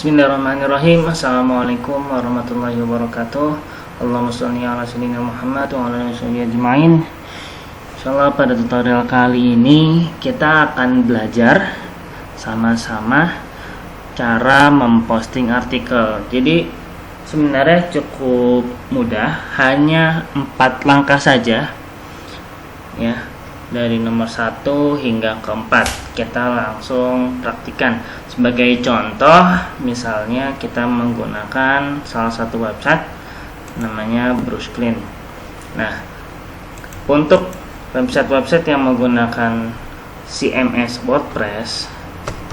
Bismillahirrahmanirrahim. Assalamualaikum warahmatullahi wabarakatuh. Allahumma sholli ala sayyidina Muhammad wa ala alihi ajmain. Insyaallah pada tutorial kali ini kita akan belajar sama-sama cara memposting artikel. Jadi sebenarnya cukup mudah, hanya 4 langkah saja ya, dari nomor 1 hingga ke 4. Kita langsung praktikan. Sebagai contoh, misalnya kita menggunakan salah satu website namanya Brusclean. Nah, untuk website-website yang menggunakan CMS WordPress,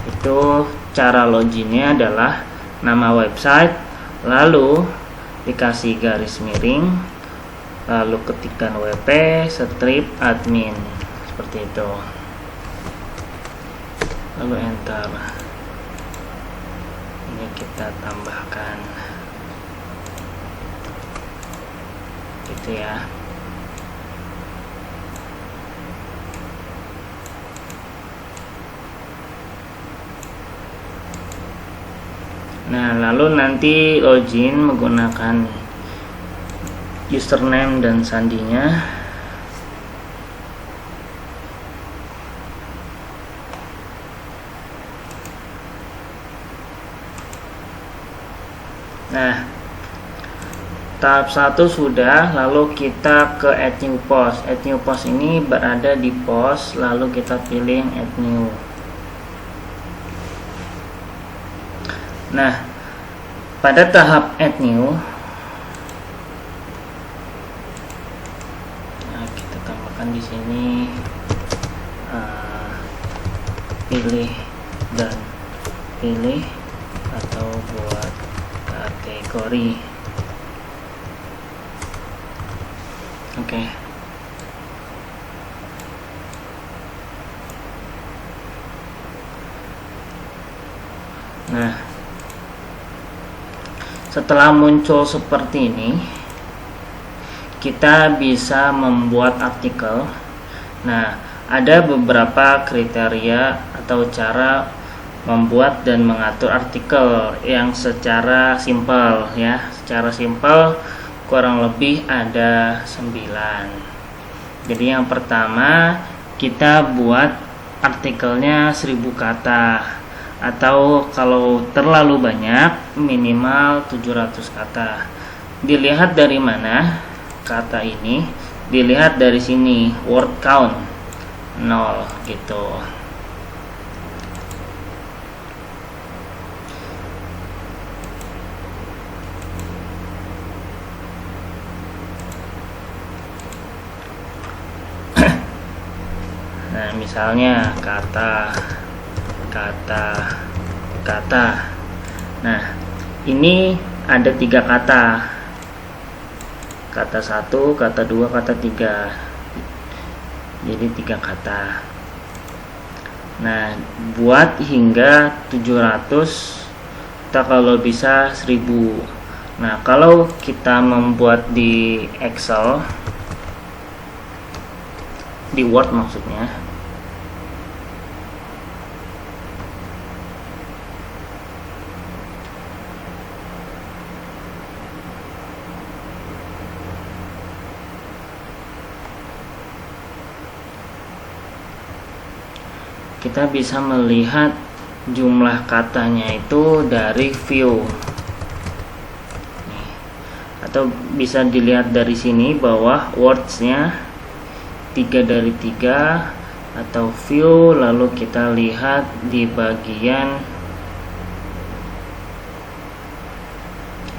itu cara loginnya adalah nama website, lalu dikasih garis miring, lalu ketikkan wp strip admin seperti itu, lalu enter. Ini kita tambahkan gitu ya. Nah, lalu nanti login menggunakan username dan sandinya. Nah, tahap 1 sudah, lalu kita ke add new post. Add new post ini berada di post, lalu kita pilih add new. Nah, pada tahap add new, nah, kita tambahkan di sini pilih dan pilih atau buat kategori. Oke. Nah, setelah muncul seperti ini, kita bisa membuat artikel. Nah, ada beberapa kriteria atau cara membuat dan mengatur artikel yang secara simpel ya. Secara simpel kurang lebih ada 9. Jadi yang pertama, kita buat artikelnya 1000 kata, atau kalau terlalu banyak minimal 700 kata. Dilihat dari mana kata ini? Dilihat dari sini, word count 0 gitu. Nah, misalnya kata. Nah, ini ada 3 kata. Kata 1, kata 2, kata 3. Jadi 3 kata. Nah, buat hingga 700 atau kalau bisa 1000. Nah, kalau kita membuat di Excel, di Word maksudnya, kita bisa melihat jumlah katanya itu dari view. Nih. Atau bisa dilihat dari sini bawah wordsnya 3 dari 3 atau view, lalu kita lihat di bagian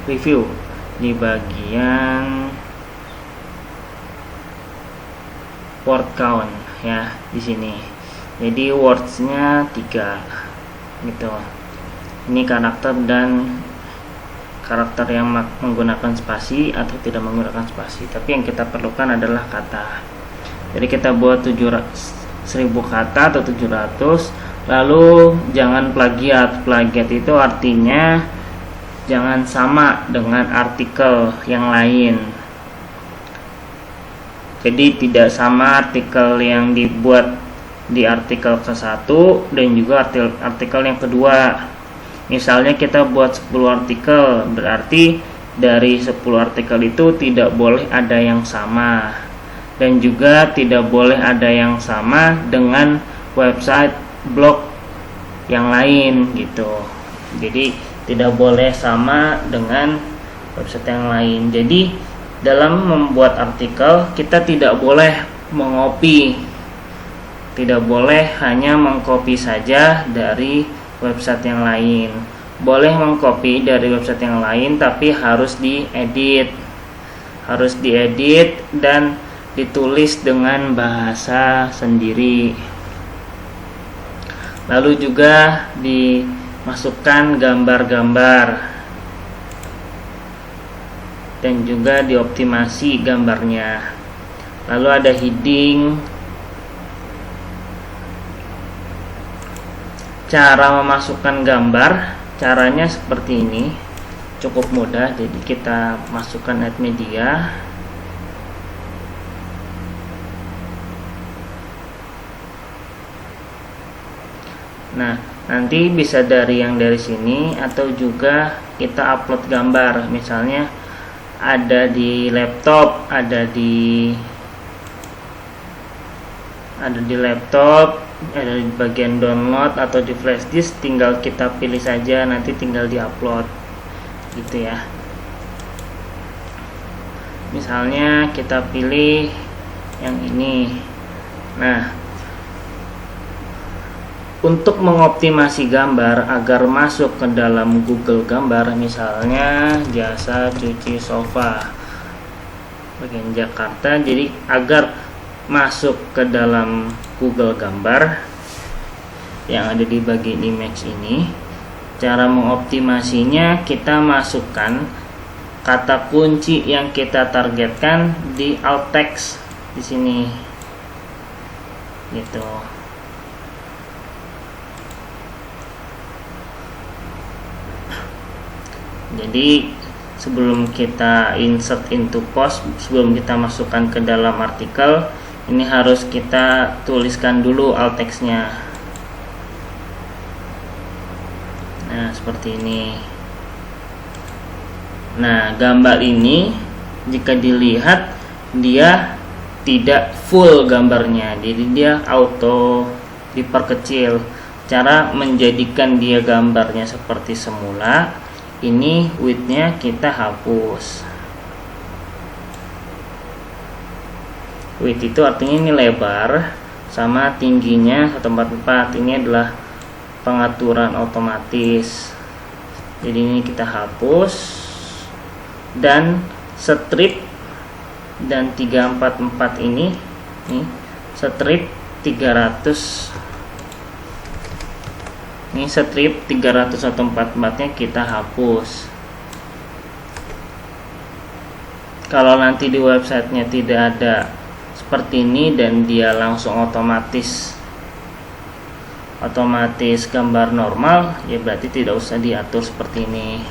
review, di bagian word count ya, di sini. Jadi wordsnya 3 gitu. Ini karakter dan karakter yang menggunakan spasi atau tidak menggunakan spasi. Tapi yang kita perlukan adalah kata. Jadi kita buat 1000 kata atau 700. Lalu jangan plagiat. Plagiat itu artinya jangan sama dengan artikel yang lain. Jadi tidak sama artikel yang dibuat di artikel ke-1 dan juga artikel yang kedua. Misalnya kita buat 10 artikel, berarti dari 10 artikel itu tidak boleh ada yang sama, dan juga tidak boleh ada yang sama dengan website blog yang lain gitu. Jadi tidak boleh sama dengan website yang lain. Jadi dalam membuat artikel kita tidak boleh mengopi, tidak boleh hanya mengcopy saja dari website yang lain. Boleh mengcopy dari website yang lain, tapi harus diedit, dan ditulis dengan bahasa sendiri. Lalu juga dimasukkan gambar-gambar dan juga dioptimasi gambarnya. Lalu ada heading. Cara memasukkan gambar, caranya seperti ini, cukup mudah. Jadi kita masukkan add media. Nah, nanti bisa dari sini, atau juga kita upload gambar. Misalnya ada di laptop, ada di laptop, ada di bagian download atau di flash disk, tinggal kita pilih saja, nanti tinggal diupload gitu ya. Misalnya kita pilih yang ini. Nah, untuk mengoptimasi gambar agar masuk ke dalam Google Gambar, misalnya jasa cuci sofa bagian Jakarta, jadi agar masuk ke dalam Google Gambar yang ada di bagian image ini, cara mengoptimasinya kita masukkan kata kunci yang kita targetkan di alt text di sini gitu. Jadi sebelum kita insert into post, sebelum kita masukkan ke dalam artikel, ini harus kita tuliskan dulu alt text-nya. Nah, seperti ini. Nah, gambar ini jika dilihat dia tidak full gambarnya, jadi dia auto diperkecil. Cara menjadikan dia gambarnya seperti semula, ini width-nya kita hapus. Width itu artinya ini lebar, sama tingginya 144. Ini adalah pengaturan otomatis. Jadi ini kita hapus, dan strip dan 344 ini strip 300. Ini strip 344 nya kita hapus. Kalau nanti di websitenya tidak ada seperti ini dan dia langsung otomatis gambar normal, ya berarti tidak usah diatur seperti ini.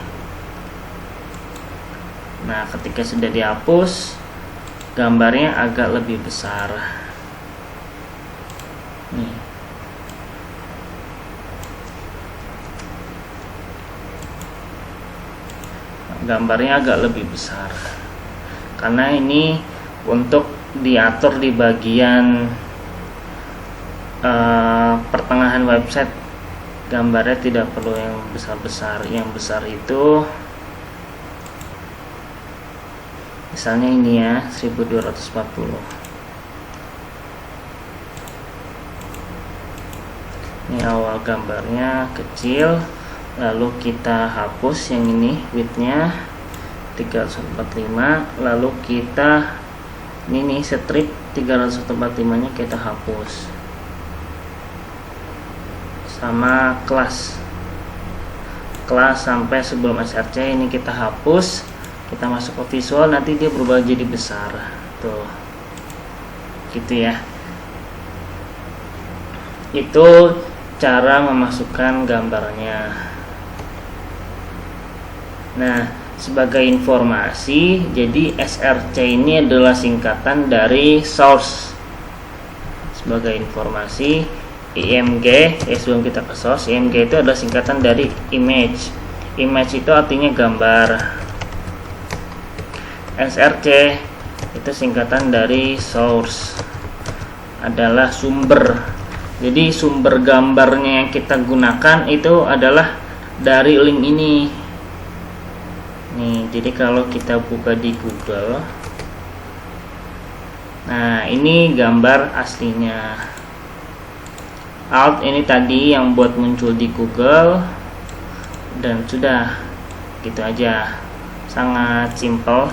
Nah, ketika sudah dihapus, gambarnya agak lebih besar. Nih. Gambarnya agak lebih besar karena ini untuk diatur di bagian pertengahan website. Gambarnya tidak perlu yang besar-besar. Yang besar itu misalnya ini ya, 1240. Ini awal gambarnya kecil, lalu kita hapus yang ini width-nya 345, lalu kita ini strip 345 nya kita hapus, sama kelas sampai sebelum src ini kita hapus. Kita masuk ke visual, nanti dia berubah jadi besar tuh gitu ya. Itu cara memasukkan gambarnya. Nah, sebagai informasi, jadi src ini adalah singkatan dari source. Sebagai informasi, IMG. Sebelum kita ke source, IMG itu adalah singkatan dari image. Image itu artinya gambar. SRC itu singkatan dari source, adalah sumber. Jadi sumber gambarnya yang kita gunakan itu adalah dari link ini nih. Jadi kalau kita buka di Google, nah ini gambar aslinya. Alt ini tadi yang buat muncul di Google, dan sudah gitu aja, sangat simple.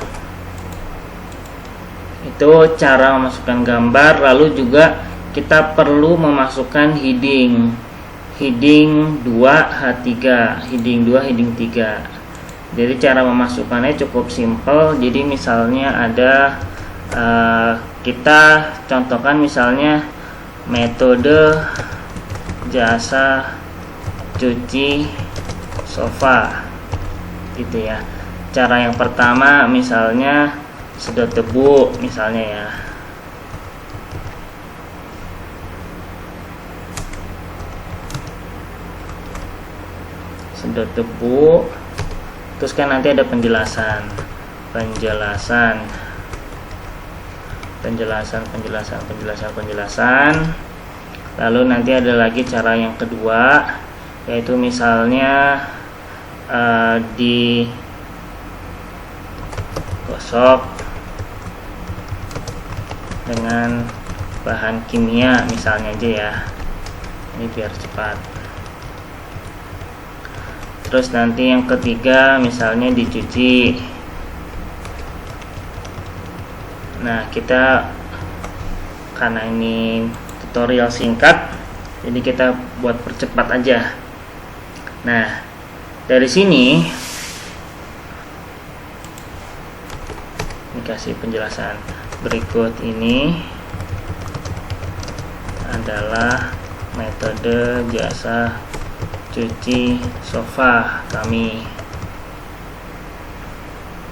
Itu cara memasukkan gambar. Lalu juga kita perlu memasukkan heading 2H3, heading 2, heading 3. Jadi cara memasukkannya cukup simple. Jadi misalnya ada kita contohkan misalnya metode jasa cuci sofa gitu ya. Cara yang pertama misalnya sedot debu misalnya ya. Sedot debu, terus kan nanti ada penjelasan. Lalu nanti ada lagi cara yang kedua, yaitu misalnya digosok dengan bahan kimia misalnya aja ya, ini biar cepat. Terus nanti yang ketiga misalnya dicuci. Nah, kita karena ini tutorial singkat, jadi kita buat percepat aja. Nah, dari sini dikasih penjelasan berikut. Ini adalah metode jasa cuci sofa kami,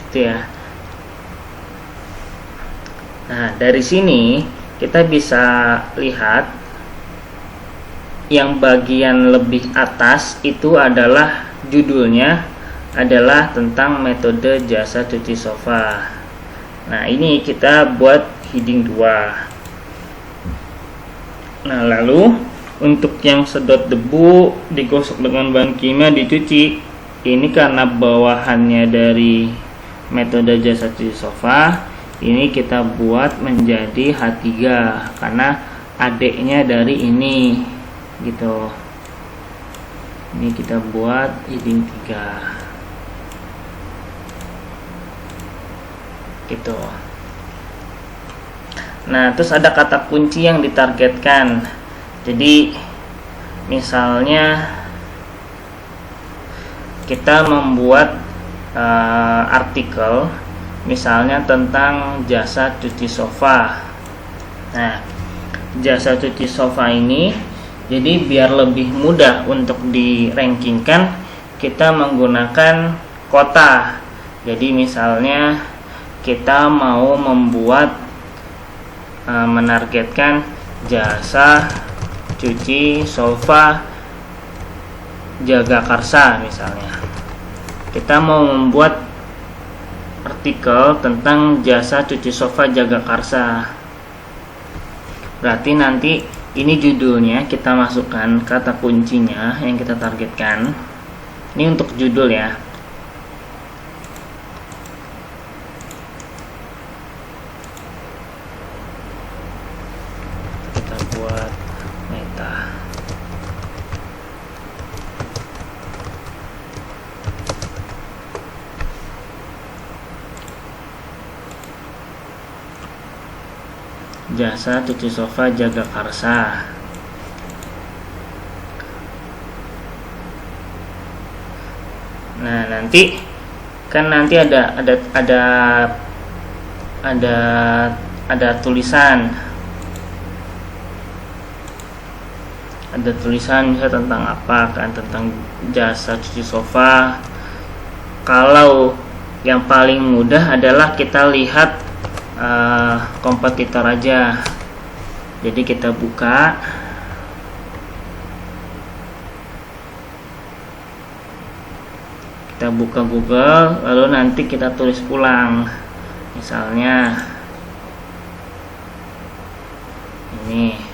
itu ya. Nah, dari sini kita bisa lihat yang bagian lebih atas itu adalah judulnya adalah tentang metode jasa cuci sofa. Nah, ini kita buat heading 2. Nah, lalu untuk yang sedot debu, digosok dengan bahan kimia, dicuci, ini karena bawahannya dari metode jasa cuci sofa, ini kita buat menjadi H3 karena adiknya dari ini gitu. Ini kita buat heading 3 gitu. Nah, terus ada kata kunci yang ditargetkan. Jadi misalnya kita membuat artikel misalnya tentang jasa cuci sofa. Nah, jasa cuci sofa ini jadi biar lebih mudah untuk dirankingkan, kita menggunakan kota. Jadi misalnya kita mau membuat menargetkan jasa cuci sofa Jagakarsa misalnya. Kita mau membuat artikel tentang jasa cuci sofa Jagakarsa. Berarti nanti ini judulnya kita masukkan kata kuncinya yang kita targetkan. Ini untuk judul ya. Kita buat meta. Jasa cuci sofa Jagakarsa. Nah, nanti kan nanti ada tulisan. Ada tulisan misalnya tentang apa kan, tentang jasa cuci sofa. Kalau yang paling mudah adalah kita lihat kompetitor aja. Jadi kita buka Kita buka Google, lalu nanti kita tulis ulang. Misalnya ini.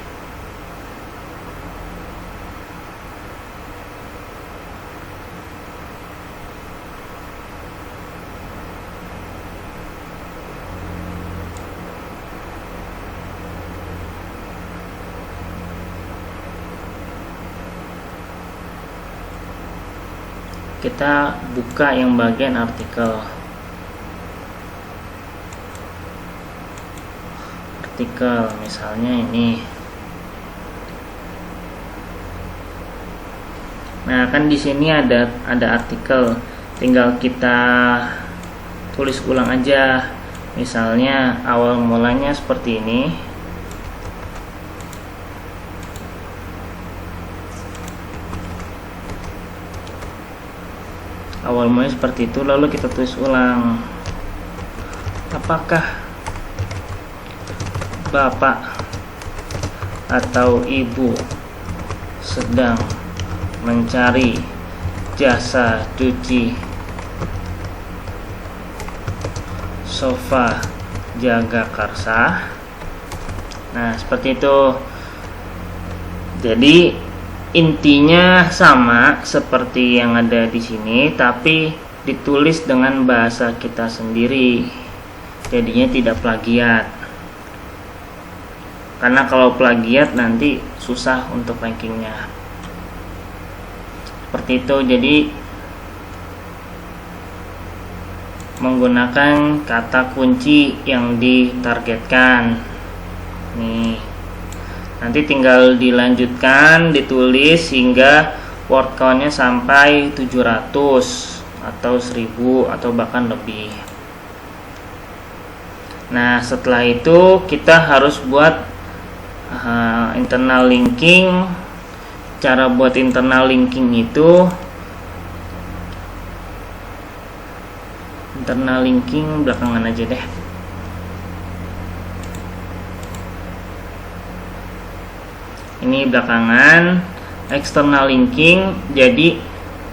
Kita buka yang bagian artikel. Misalnya ini. Nah, kan di sini ada artikel. Tinggal kita tulis ulang aja. Misalnya awal mulanya seperti ini. Awal mulanya seperti itu, lalu kita tulis ulang. Apakah Bapak atau Ibu sedang mencari jasa cuci sofa Jagakarsa? Nah, seperti itu. Jadi intinya sama seperti yang ada di sini, tapi ditulis dengan bahasa kita sendiri. Jadinya tidak plagiat. Karena kalau plagiat nanti susah untuk rankingnya. Seperti itu. Jadi menggunakan kata kunci yang ditargetkan. Nih. Nanti tinggal dilanjutkan, ditulis hingga word count-nya sampai 700 atau 1000 atau bahkan lebih. Nah, setelah itu kita harus buat internal linking. Cara buat internal linking itu, internal linking belakangan aja deh. Ini belakangan. External linking, jadi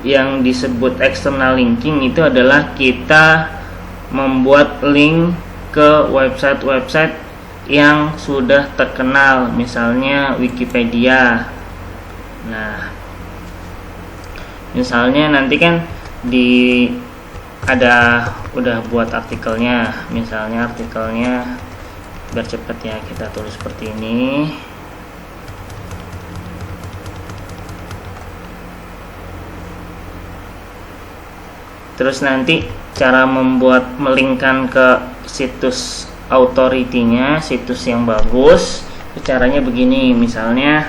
yang disebut external linking itu adalah kita membuat link ke website-website yang sudah terkenal, misalnya Wikipedia. Nah, misalnya nanti kan udah buat artikelnya. Misalnya artikelnya, biar cepet ya, kita tulis seperti ini. Terus nanti cara melingkan ke situs authority-nya, situs yang bagus, caranya begini. Misalnya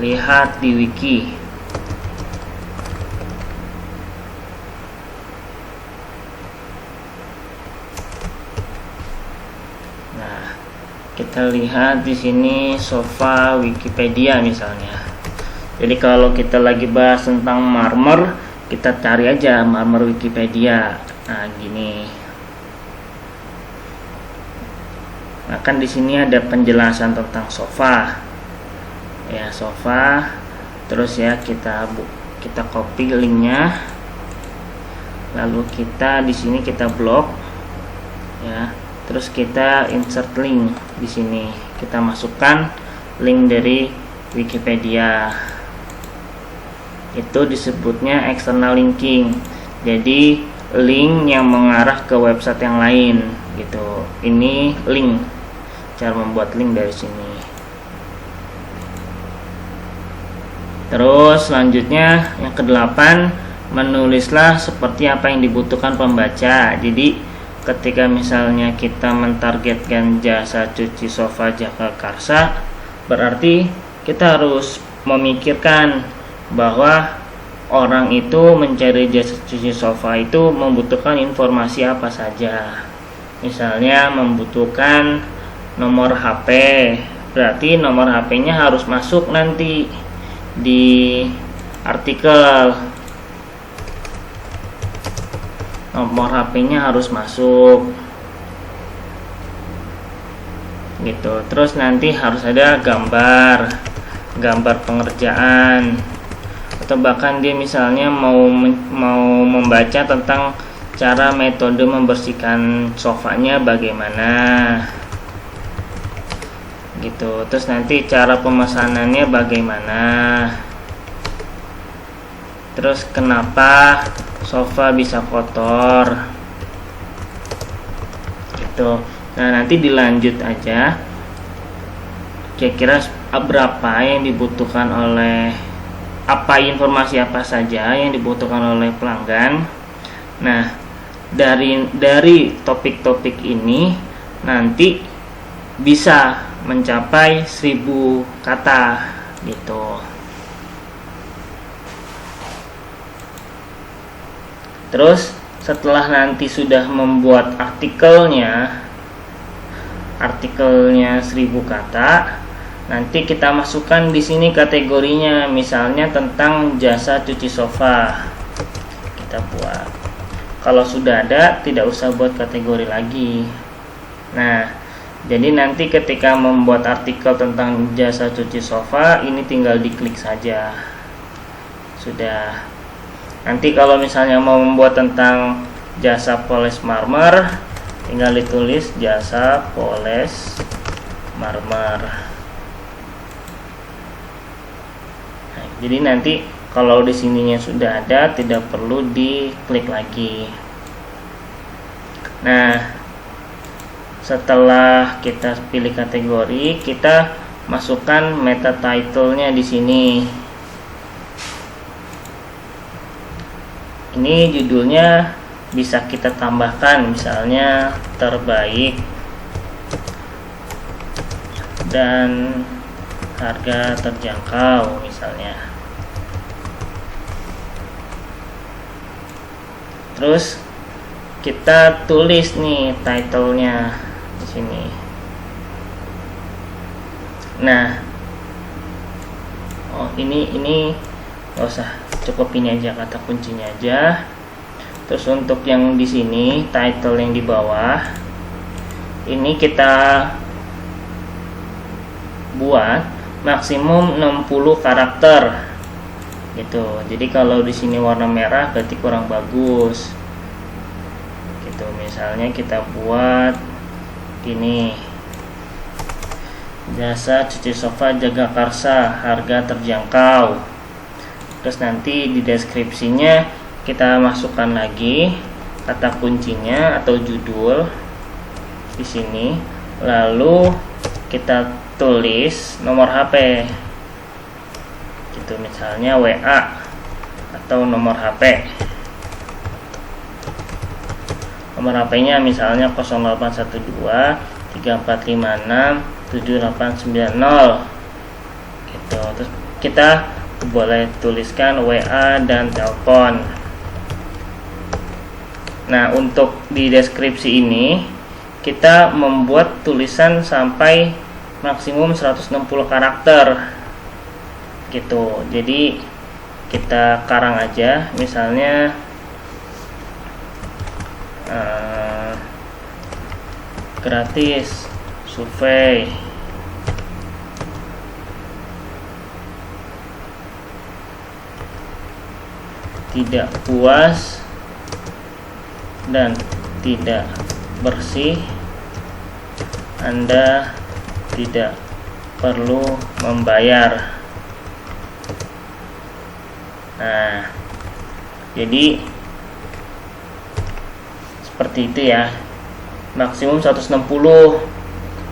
lihat di wiki. Nah, kita lihat di sini sofa Wikipedia misalnya. Jadi kalau kita lagi bahas tentang marmer, kita cari aja marmer Wikipedia. Nah, gini. Nah, kan di sini ada penjelasan tentang sofa. Ya, sofa. Terus ya kita copy linknya. Lalu kita di sini kita blok. Ya. Terus kita insert link di sini. Kita masukkan link dari Wikipedia. Itu disebutnya external linking. Jadi link yang mengarah ke website yang lain gitu. Ini link. Cara membuat link dari sini. Terus selanjutnya yang ke-8, menulislah seperti apa yang dibutuhkan pembaca. Jadi ketika misalnya kita mentargetkan jasa cuci sofa Jagakarsa, berarti kita harus memikirkan bahwa orang itu mencari jasa cuci sofa itu membutuhkan informasi apa saja. Misalnya membutuhkan nomor HP, berarti nomor HP-nya harus masuk nanti di artikel. Nomor HP-nya harus masuk gitu. Terus nanti harus ada gambar gambar pengerjaan, atau bahkan dia misalnya mau membaca tentang cara metode membersihkan sofanya bagaimana gitu, terus nanti cara pemesanannya bagaimana, terus kenapa sofa bisa kotor gitu. Nah, nanti dilanjut aja kira-kira berapa yang dibutuhkan oleh informasi apa saja yang dibutuhkan oleh pelanggan. Nah, dari topik-topik ini nanti bisa mencapai 1000 kata gitu. Terus setelah nanti sudah membuat artikelnya 1000 kata, nanti kita masukkan di sini kategorinya, misalnya tentang jasa cuci sofa. Kita buat. Kalau sudah ada, tidak usah buat kategori lagi. Nah, jadi nanti ketika membuat artikel tentang jasa cuci sofa, ini tinggal diklik saja. Sudah. Nanti kalau misalnya mau membuat tentang jasa poles marmer, tinggal ditulis jasa poles marmer. Nah, jadi nanti kalau di sininya sudah ada, tidak perlu diklik lagi. Nah, setelah kita pilih kategori, kita masukkan meta title-nya di sini. Ini judulnya bisa kita tambahkan, misalnya terbaik dan harga terjangkau misalnya. Terus kita tulis nih title-nya di sini. Nah, ini nggak usah, cukup ini aja, kata kuncinya aja. Terus untuk yang di sini, title yang di bawah, ini kita buat maksimum 60 karakter gitu. Jadi kalau di sini warna merah berarti kurang bagus gitu. Misalnya kita buat ini, jasa cuci sofa Jagakarsa, harga terjangkau. Terus nanti di deskripsinya kita masukkan lagi kata kuncinya atau judul di sini, lalu kita tulis nomor HP gitu, misalnya WA atau nomor HP. Nomor HP-nya misalnya 0812 3456 7890 gitu. Terus kita boleh tuliskan WA dan telepon. Nah, untuk di deskripsi ini kita membuat tulisan sampai maksimum 160 karakter gitu. Jadi kita karang aja, misalnya gratis survei tidak puas dan tidak bersih, Anda tidak perlu membayar. Nah, jadi seperti itu ya. Maksimum 160.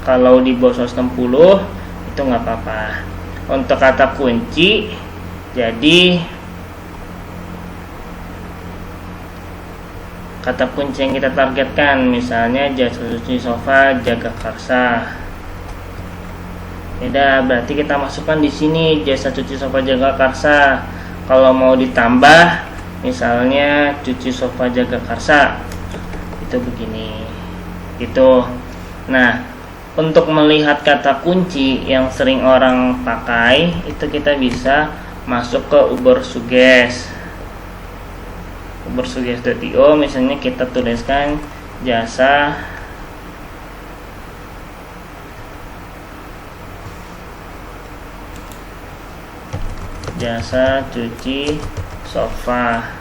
Kalau di bawah 160 itu nggak apa-apa. Untuk kata kunci, jadi kata kunci yang kita targetkan, misalnya jasa cuci sofa Jagakarsa. Beda, berarti kita masukkan di sini jasa cuci sofa Jagakarsa. Kalau mau ditambah, misalnya cuci sofa Jagakarsa, itu begini, gitu. Nah, untuk melihat kata kunci yang sering orang pakai, itu kita bisa masuk ke Ubersuggest. Ubersuggest.io, misalnya kita tuliskan jasa jasa cuci sofa.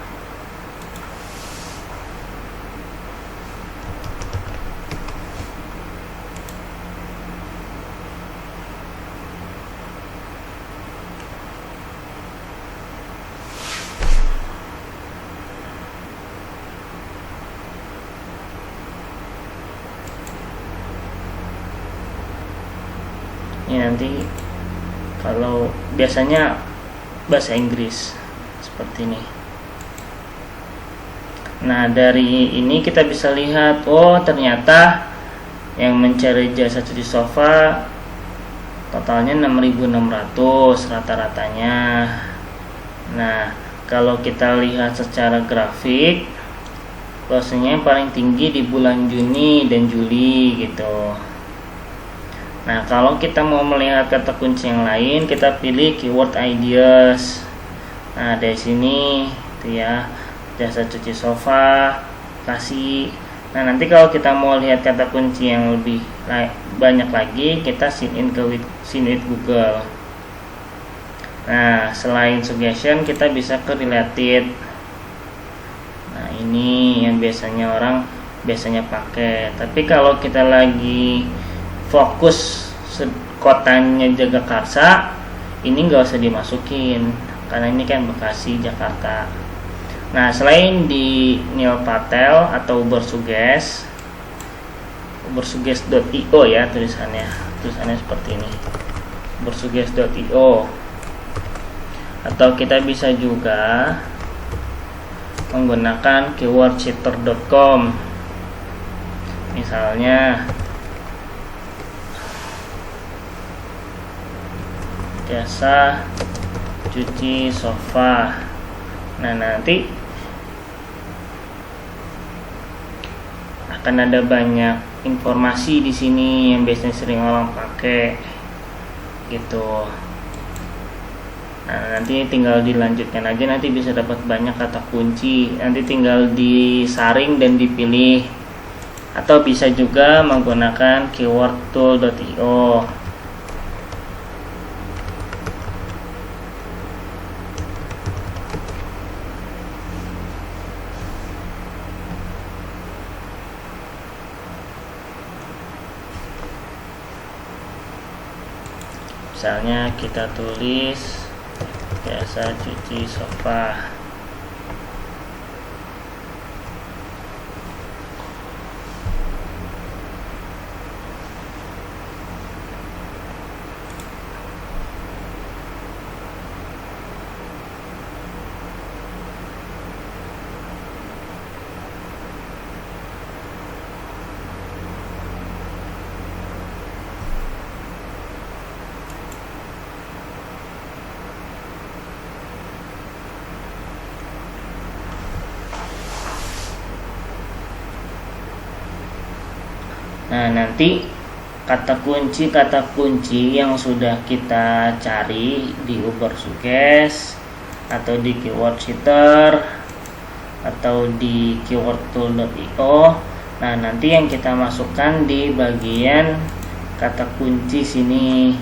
Ini nanti kalau biasanya bahasa Inggris seperti ini. Nah, dari ini kita bisa lihat, oh ternyata yang mencari jasa cuci sofa totalnya 6.600 rata-ratanya. Nah, kalau kita lihat secara grafik, biasanya yang paling tinggi di bulan Juni dan Juli gitu. Nah, kalau kita mau melihat kata kunci yang lain, kita pilih keyword ideas. Nah, dari sini itu ya, jasa cuci sofa, kasih. Nah, nanti kalau kita mau lihat kata kunci yang lebih banyak lagi, kita sign in with Google. Nah, selain suggestion, kita bisa ke related. Nah, ini yang biasanya orang pakai. Tapi kalau kita lagi fokus kotanya Jagakarsa, ini nggak usah dimasukin karena ini kan Bekasi, Jakarta. Nah, selain di Neil Patel atau ubersuggest.io ya, tulisannya seperti ini, ubersuggest.io. Atau kita bisa juga menggunakan keywordcheater.com, misalnya jasa cuci sofa. Nah, nanti akan ada banyak informasi di sini yang biasanya sering orang pakai gitu. Nah, nanti tinggal dilanjutkan aja, nanti bisa dapat banyak kata kunci. Nanti tinggal disaring dan dipilih. Atau bisa juga menggunakan keywordtool.io. Misalnya kita tulis jasa cuci sofa. Nah, nanti kata kunci yang sudah kita cari di Ubersuggest atau di Keyword Cheater atau di keywordtool.io, nah nanti yang kita masukkan di bagian kata kunci sini.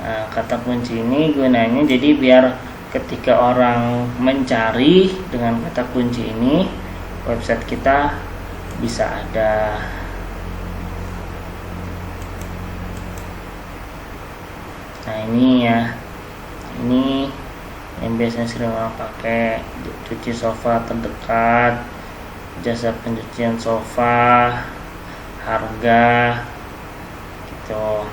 Nah, kata kunci ini gunanya jadi biar ketika orang mencari dengan kata kunci ini, website kita bisa ada. Nah, ini ya, ini yang biasanya sering orang pakai, cuci sofa terdekat, jasa pencucian sofa, harga gitu,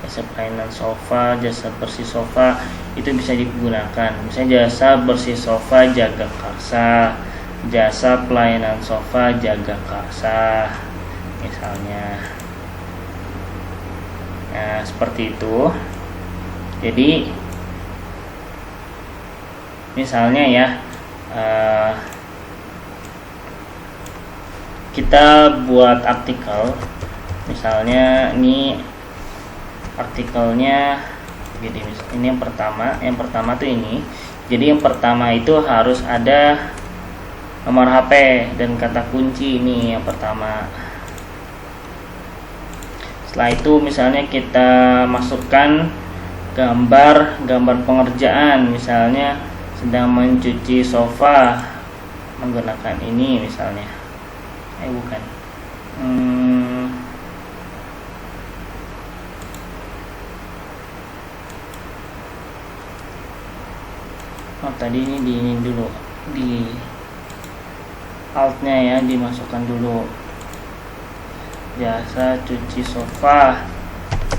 jasa pelayanan sofa, jasa bersih sofa itu bisa digunakan. Misalnya jasa bersih sofa Jagakarsa, jasa pelayanan sofa Jagakarsa misalnya. Nah, seperti itu. Jadi misalnya ya, kita buat artikel, misalnya ini artikelnya jadi ini yang pertama tuh ini. Jadi yang pertama itu harus ada nomor HP dan kata kunci, ini yang pertama. Setelah itu misalnya kita masukkan gambar pengerjaan, misalnya sedang mencuci sofa menggunakan ini misalnya. Bukan. Tadi ini dulu di altnya ya, dimasukkan dulu jasa cuci sofa,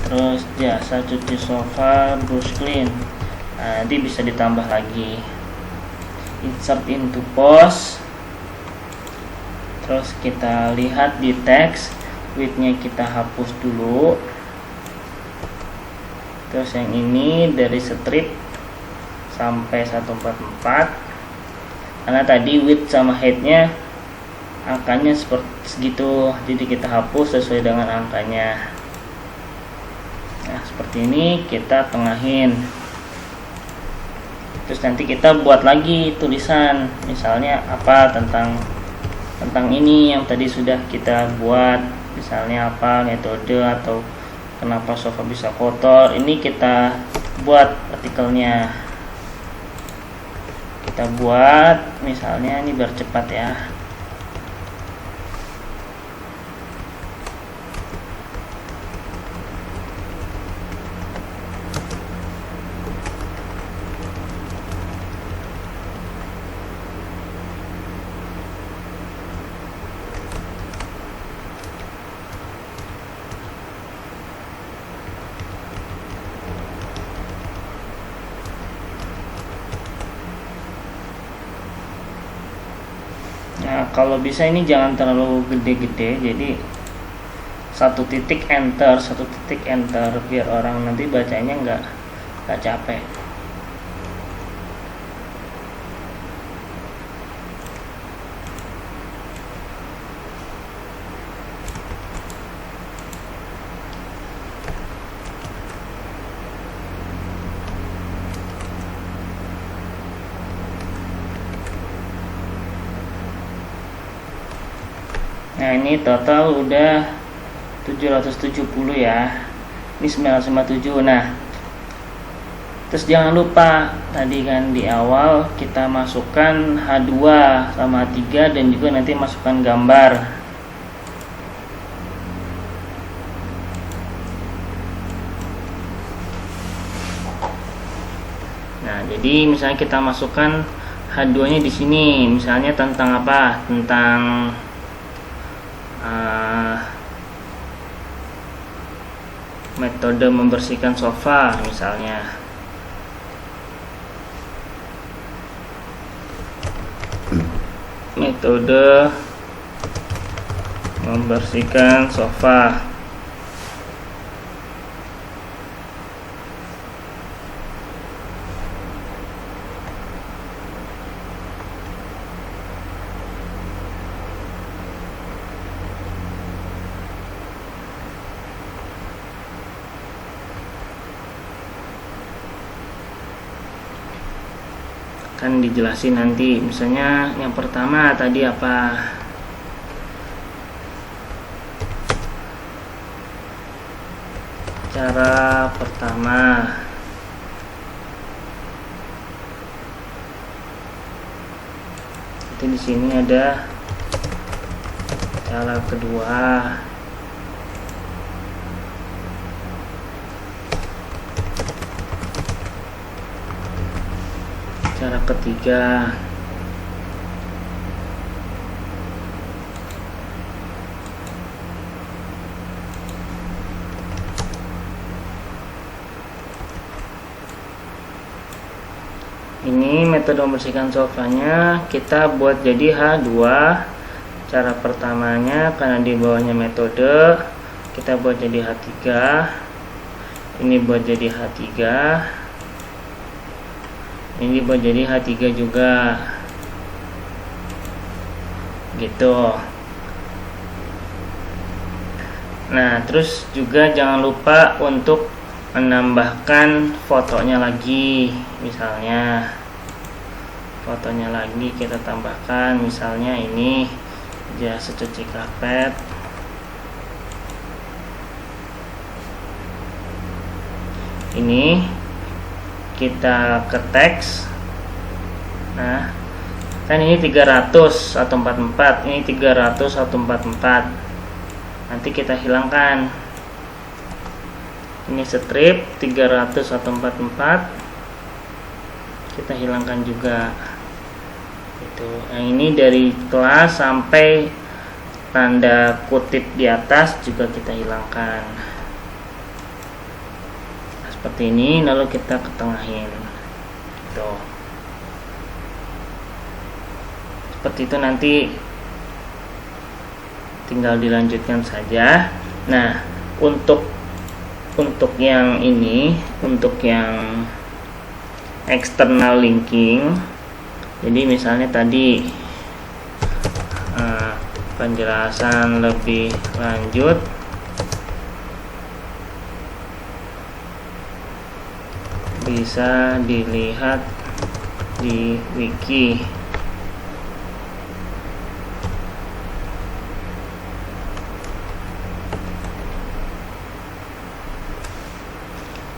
terus jasa cuci sofa brush clean. Nanti bisa ditambah lagi, insert into post. Terus kita lihat di teks, widthnya kita hapus dulu. Terus yang ini dari strip sampai 144, karena tadi width sama heightnya angkanya segitu, jadi kita hapus sesuai dengan angkanya. Nah seperti ini kita tengahin. Terus nanti kita buat lagi tulisan, misalnya apa tentang ini yang tadi sudah kita buat, misalnya apa metode atau kenapa sofa bisa kotor, ini kita buat artikelnya. Kita buat misalnya ini biar cepat ya. Nah kalau bisa ini jangan terlalu gede-gede, jadi satu titik enter biar orang nanti bacanya nggak capek. Nah ini total udah 770 ya, ini 957. Nah terus jangan lupa tadi kan di awal kita masukkan H2 sama H3 dan juga nanti masukkan gambar. Nah jadi misalnya kita masukkan H2 nya di sini, misalnya tentang apa, tentang metode membersihkan sofa misalnya. Metode membersihkan sofa. Kan dijelasin nanti, misalnya yang pertama tadi apa, cara pertama. Nanti di sini ada cara kedua. Cara ketiga. Ini metode membersihkan sofanya kita buat jadi H2. Cara pertamanya karena di bawahnya metode, kita buat jadi H3. Ini buat jadi H3. Ini buat jadi H3 juga gitu. Nah terus juga jangan lupa untuk menambahkan fotonya lagi, misalnya fotonya lagi kita tambahkan, misalnya ini jasa cuci karpet. Ini kita ke teks. Nah, kan ini 300.144, ini 300.144. Nanti kita hilangkan. Ini strip 300.144. Kita hilangkan juga. Itu. Yang ini dari kelas sampai tanda kutip di atas juga kita hilangkan. Nah, seperti ini, lalu kita ketengahin. Tuh. Seperti itu, nanti tinggal dilanjutkan saja. Nah, untuk yang ini, untuk yang external linking, jadi misalnya tadi penjelasan lebih lanjut bisa dilihat di wiki.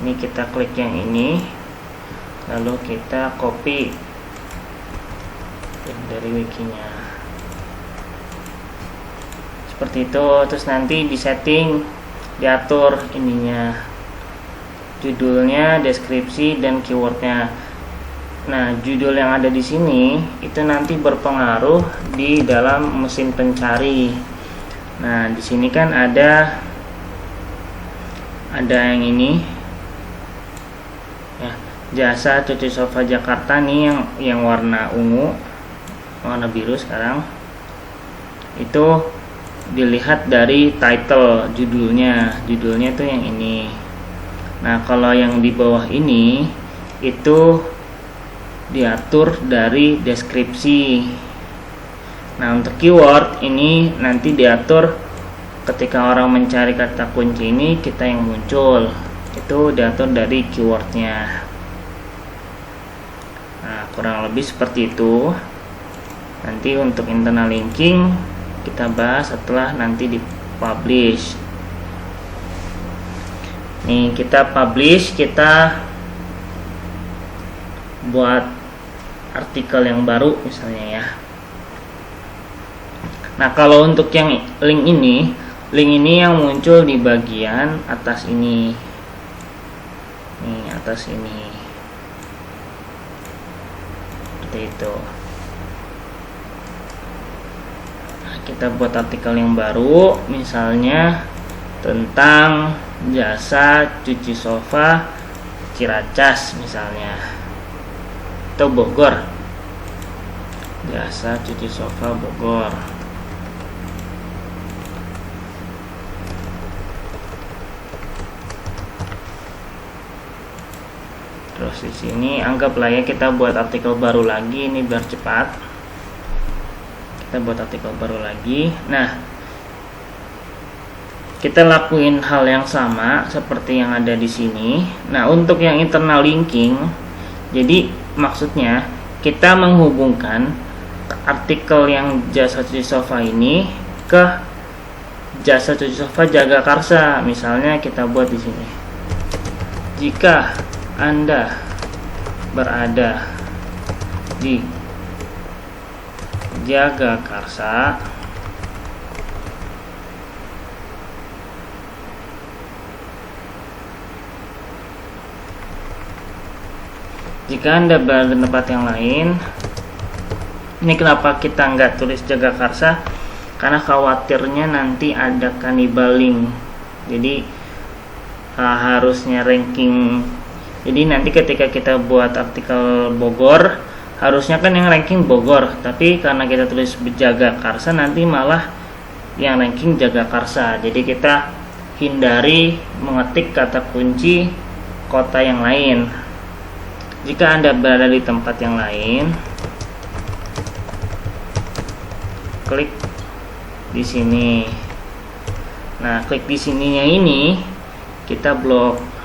Ini kita klik yang ini, lalu kita copy dari wikinya. Seperti itu. Terus nanti di setting, diatur ininya, judulnya, deskripsi, dan keywordnya. Nah, judul yang ada di sini itu nanti berpengaruh di dalam mesin pencari. Nah, di sini kan ada yang ini ya, jasa cuci sofa Jakarta nih, yang warna ungu, warna biru sekarang. Itu dilihat dari title, judulnya tuh yang ini. Nah, kalau yang di bawah ini itu diatur dari deskripsi. Nah, untuk keyword ini nanti diatur ketika orang mencari kata kunci ini, kita yang muncul itu diatur dari keywordnya. Nah, kurang lebih seperti itu. Nanti untuk internal linking kita bahas setelah nanti di publish. Nih, kita publish, kita buat artikel yang baru misalnya ya. Nah, kalau untuk yang link ini yang muncul di bagian atas ini. Nih, atas ini. Seperti itu. Kita buat artikel yang baru, misalnya tentang jasa cuci sofa Ciracas misalnya, atau Bogor, jasa cuci sofa Bogor. Terus di sini anggaplah ya kita buat artikel baru lagi, ini biar cepat. Kita buat artikel baru lagi. Nah, kita lakuin hal yang sama seperti yang ada di sini. Nah, untuk yang internal linking, jadi maksudnya kita menghubungkan artikel yang jasa cuci sofa ini ke jasa cuci sofa Jagakarsa. Misalnya kita buat di sini, jika Anda berada di Jagakarsa, jika Anda berada di tempat yang lain. Ini kenapa kita nggak tulis Jagakarsa, karena khawatirnya nanti ada kannibaling. Jadi harusnya ranking. Jadi nanti ketika kita buat artikel Bogor, harusnya kan yang ranking Bogor, tapi karena kita tulis Jagakarsa, nanti malah yang ranking Jagakarsa. Jadi kita hindari mengetik kata kunci kota yang lain. Jika Anda berada di tempat yang lain, klik di sini. Nah, klik di sininya ini kita blok.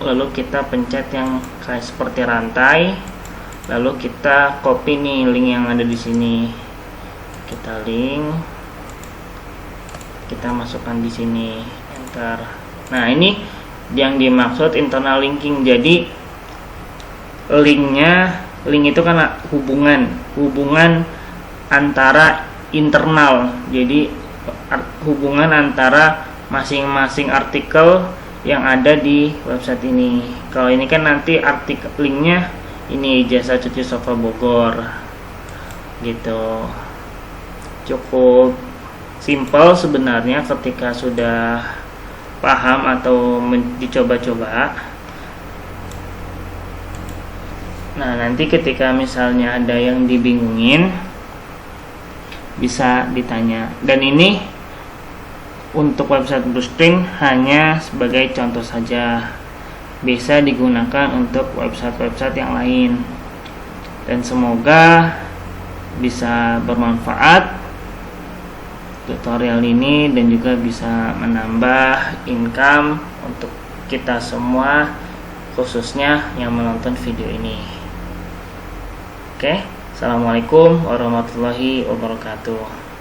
Lalu kita pencet yang kayak seperti rantai, lalu kita copy nih link yang ada di sini. Kita link, kita masukkan di sini, enter. Nah, ini yang dimaksud internal linking. Jadi link itu kan hubungan antara internal, jadi hubungan antara masing-masing artikel yang ada di website ini. Kalau ini kan nanti artikel linknya ini jasa cuci sofa Bogor gitu. Cukup simpel sebenarnya ketika sudah paham atau dicoba-coba. Nah, nanti ketika misalnya ada yang dibingungin bisa ditanya. Dan ini untuk website Bluestring hanya sebagai contoh saja, bisa digunakan untuk website-website yang lain. Dan semoga bisa bermanfaat tutorial ini dan juga bisa menambah income untuk kita semua, khususnya yang menonton video ini. Oke, assalamualaikum warahmatullahi wabarakatuh.